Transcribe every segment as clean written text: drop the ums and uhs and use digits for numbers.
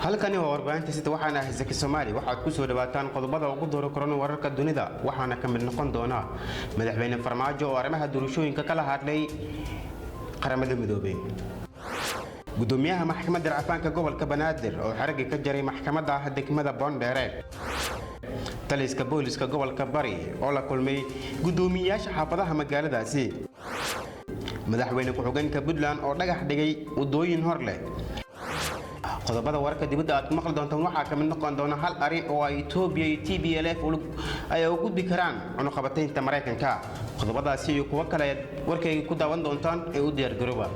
halkani waa warbaahinta sida waxaana ahay Zaki Soomaali waxaad ku soo dhawaataan qodobada ugu dooro korona wararka dunida waxaana ka mid noqon doona madaxweyne Farmaajo oo arrimaha doorashooyinka kala hadlay qaramada midoobay gudoomiyaha maxkamadda racfaanka gobolka Banaadir oo xarigga ka jaray maxkamadda degmada Boondheere taliska booliska gobolka Bari oo la kulmay gudoomiyaasha xaafadaha magaaladaasi madaxweyne ku-xigeenka Puntland oo dhagax dhigay wadooyin hor leh qodobada wararka dibadda aad maqal doontaan waxa ka mid noqon doona hal arin oo ay Ethiopia iyo TPLF ay ugu gudbi karaan cunaqabataynta Mareykanka qodobadaasi iyo kuwa kale warkay ku daawan doontaan ee u diyaar garooba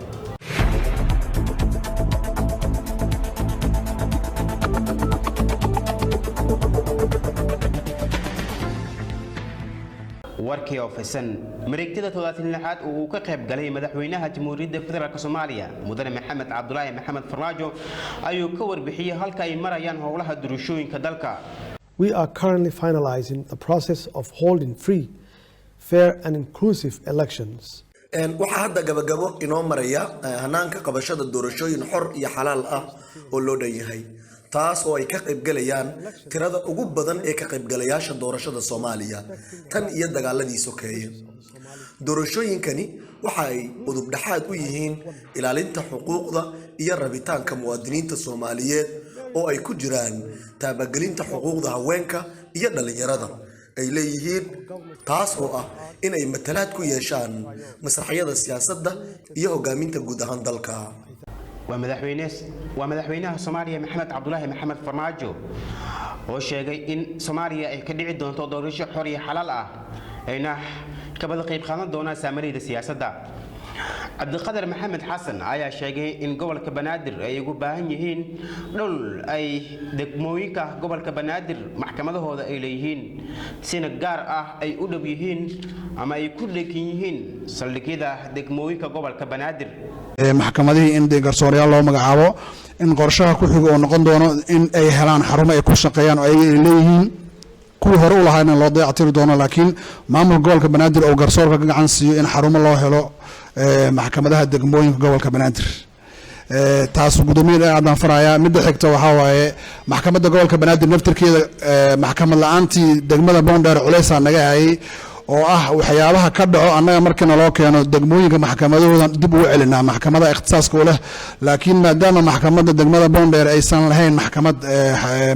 warkii ofisan mareegtada 36aad oo ka qayb galay madaxweynaha Jamhuuriyadda Federaalka Soomaaliya mudane Maxamed Cabdullaahi Maxamed Farmaajo ayuu ka warbixiyay halka ay marayaan howlaha doorashooyinka dalka. We are currently finalizing the process of holding free, fair and inclusive elections. waxa hadda gabagabo inoo maraya hanaanka qabashada doorashooyin xor iyo xalaal ah oo loo dhanyahay taas oo ay ka qayb galayaan tirada ugu badan ee ka qayb galayaasha doorashada Soomaaliya tan iyo dagaaladii sokeeye doorashooyinkani waxa ay udub dhaxaad u yihiin ilaalinta xuquuqda iyo rabitaanka muwaadiniinta Soomaaliyeed oo ay ku jiraan taabagelinta xuquuqda haweenka iyo dhalinyarada ay leeyihiin taas oo ah in ay matalaad ku yeeshaan masraxyada siyaasadda iyo hogaaminta guud ahaan dalka ومدحوينها سوماليا محمد عبد الله محمد فرماجو وشيغي إن سوماليا أي كدعي دون تدورش حرية حلال أينا كبد قيب خانة دونا سامري السياسة دا عبد القادر محمد حسن آيا شيغي إن قبل كبنادر أي يقول يهين لول أي دقمويكا قبل كبنادر محكمة هذا إليهين سينجار أي أدب يهين أما يكون لكيهين صل كذا دقمويكا قبل كبنادر maxkamadii in garsooryaal loo magacaabo in qorshaha ku xigo oo noqon doono in ay helaan xarumo ay ku shaqeeyaan oo ay leeyihiin kuwa hore u lahaayeen loo dayactiri doono laakiin maamulka gobolka Banaadir oo garsoorka ka gacan siiyo in xarumo loo helo maxkamadaha degmooyinka gobolka Banaadir taas gudoomiyaha aadan faraya mid xigta waxa waaye maxkamadda gobolka Banaadir naftirkeeda maxkamad la'aantii degmada Boondheere culeysa naga hayay oo ah waxyaabaha ka dhaco annaga markana loo keeno degmooyinka maxkamadahooda dib u celinaa maxkamada ikhtisaaska u leh laakiin maadaama maxkamadda degmada Boondheere aysan lahayn maxkamad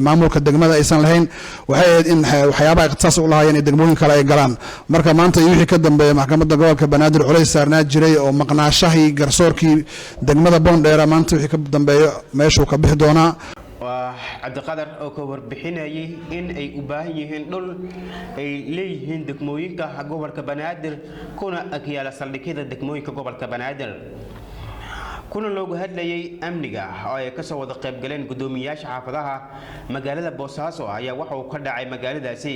maamulka degmada aysan lahayn waxay ahayd in waxyaabaha ikhtisaas u lahaayeen degmooyin kale ay galaan marka maanta wixii ka dambeeyay maxkamadda gobolka Banaadir culays saarnaa jiray oo maqnaashahii garsoorkii degmada Boondheere maanta wixii ka dambeeyo meeshuu ka bixi doonaa عبد القادر oo ka warbixinayay in ay u baahan yihiin dhul ay leeyihiin degmooyinka gobolka Banaadir kuna agyaala saldhigyada degmooyinka gobolka Banaadir kuna loogu hadlayay amniga oo ay ka soo wada qayb galeen gudoomiyaasha xaafadaha magaalada Boosaaso ayaa waxa uu ka dhacay magaaladaasi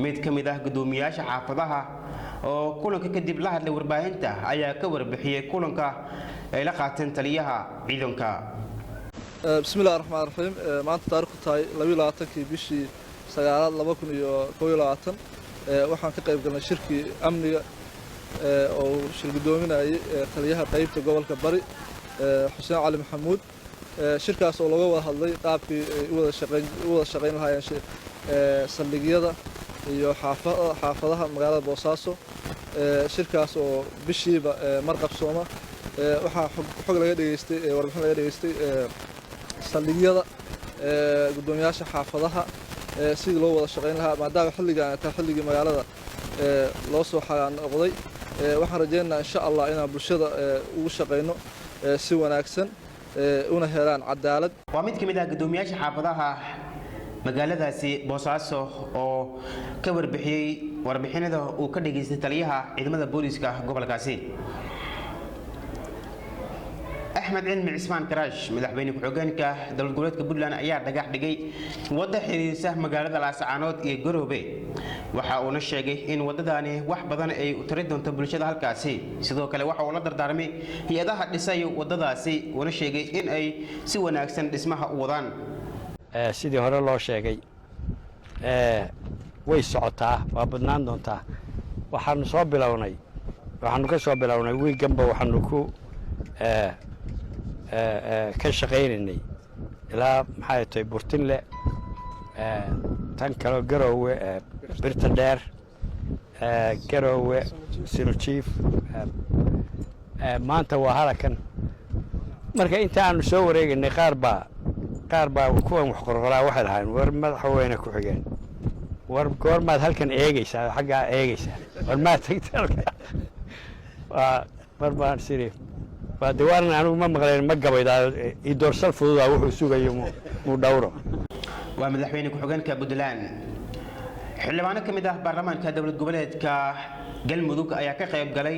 mid ka mid ah gudoomiyaasha xaafadaha oo kulanka kadib la hadlay warbaahinta ayaa ka warbixiyay kulanka ay la qaateen taliyaha ciidanka بسم الله الرحمن الرحيم ما أنت تاريخ تاي لبي لاتنكي بشي سيارات لبكون كوي لاتن وحن كقريب قلنا شركة أمنية أو شركة دومينا تليها قريب تجوال كبري حسين علي محمود شركة سولوجا هذي قاب في أول شقين هاي شيء سلقية يو حافظها مقالة بوساسو شركة سو بشي مرقب سوما وحن حق لقيت يستي وربحنا لقيت يستي saldhigyada gudoomiyaasha xaafadaha sidii loo wada shaqeyn lahaa maadaama xilligii magaalada loo soo xaqnoqday waxaan rajaynaynaa insha Allah inaan bulshada ugu shaqeyno si wanaagsan una helaan cadaalad waa mid kamid ah gudoomiyaasha xaafadaha magaaladaasi Boosaaso oo ka warbixiyay warbixinada uu ka dhageystay taliyaha ciidamada booliska gobolkaasi أحمد علمي عثمان كراش مدحويني ku-xigeenka dowlad goboleedka Puntland ayaa dhagax dhigay wada xiriirisa magaalada Laascaanood iyo Garowe waxa uu na sheegay in wadadani wax badan ay u tari doonto bulshada halkaasi sidoo kale waxa uu la dardaarmay hay'adaha dhisay wadadaasi uu na sheegay in ay si wanaagsan dhismaha u wadaan sidii hore loo sheegay way socotaa waa badnaan doontaa waxaanu ka soo bilownay wiiganba waxaanu ku ka shaqeynay ilaa maxay tahay burtinle tan kaloo garoowe birta dheer garoowe sinujiif maanta waa halakan marka inta aanu soo wareegaynay qaar baa kuwan wax qorqoraa waxay lahayn war madaxweyne ku xigeen war goormaad halkan eegaysaa xaggaa eegaysaa war maad tagta halka mar baan siri waa diwaanan anigu ma maqleen ma gabaydaa i doorsal fududaa wuxuu sugayo muu dhowro waa madaxweyne ku-xigeenka Puntland xildhibaano ka mid ah baarlamaanka dowlad goboleedka galmudug ayaa ka qayb galay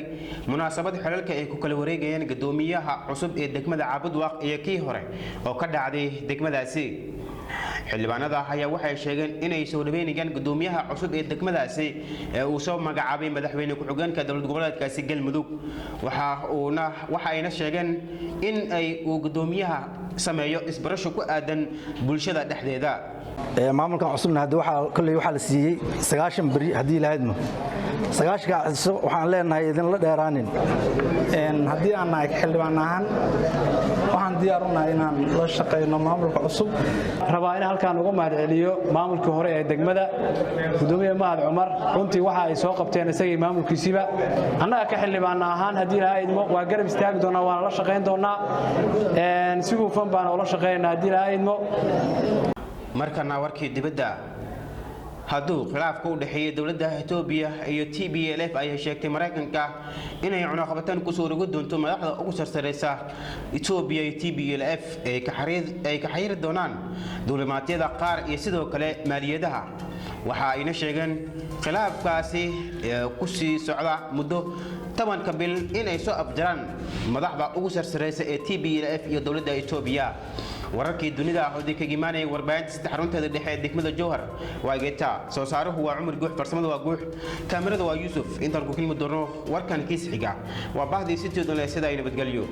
munaasabad xilalka ay ku kala wareegayeen gudoomiyaha cusub ee degmada Caabudwaaq iyo kii hore oo ka dhacday degmadaasi xildhibaanada ayaa waxay sheegeen inay soo dhaweynayaan gudoomiyaha cusub ee degmadaasi ee uu soo magacaabay madaxweyne ku-xigeenka dowlad goboleedkaasi galmudug waxa ayna sheegeen in ay uu gudoomiyaha sameeyo isbarasho ku aadan bulshada dhexdeeda maamulkan cusubna hadda waxa la siiyay 90 bari hadii la hadmo 90 waxaan leenahay idin la dheeraanin hadii aan nahay xildhibaan ahaan waxaan diyaar u nahay inaan la shaqeyno maamulka cusub rabaa in halkaan uga mahad celiyo maamulkii hore ee degmada gudoomiye Mahad Cumar runtii waxa ay soo qabteen isagii maamulkiisiba annaga ka xildhibaan ahaan hadii la idmo waa garab istaagi doonaa waan la shaqeyn doonaa si hufan baan ula shaqeynaa hadii la idmo markana warkii dibadda hadduu khilaafka u dhaxeeyay dowladda Itoobiya iyo TPLF ay sheegtay Mareykanka inay cunaqabataan ku soo rogo doonto madaxda ugu sarsareysa Itoobiya iyo TPLF ay ka xiriir doonaan duulimaadyada qaar iyo sidoo kale maaliyadaha waxa ayna sheegeen khilaafkaasi ku sii socda muddo 10 bil inay soo afjaraan madaxda ugu sarsareysa ee TPLF iyo dowladda Itoobiya wararkii dunida ah oo ka gimaanay warbaahinta xarunteeda dhexe ee degmada Jowhar waa geeta soo saaruhu waa Umar Guux farsamada waa Guux kaamirada waa Yusuf inta ku kulmi doono warkan kiis xiga waa bahdii si toodon leh sida ay nabadgelyo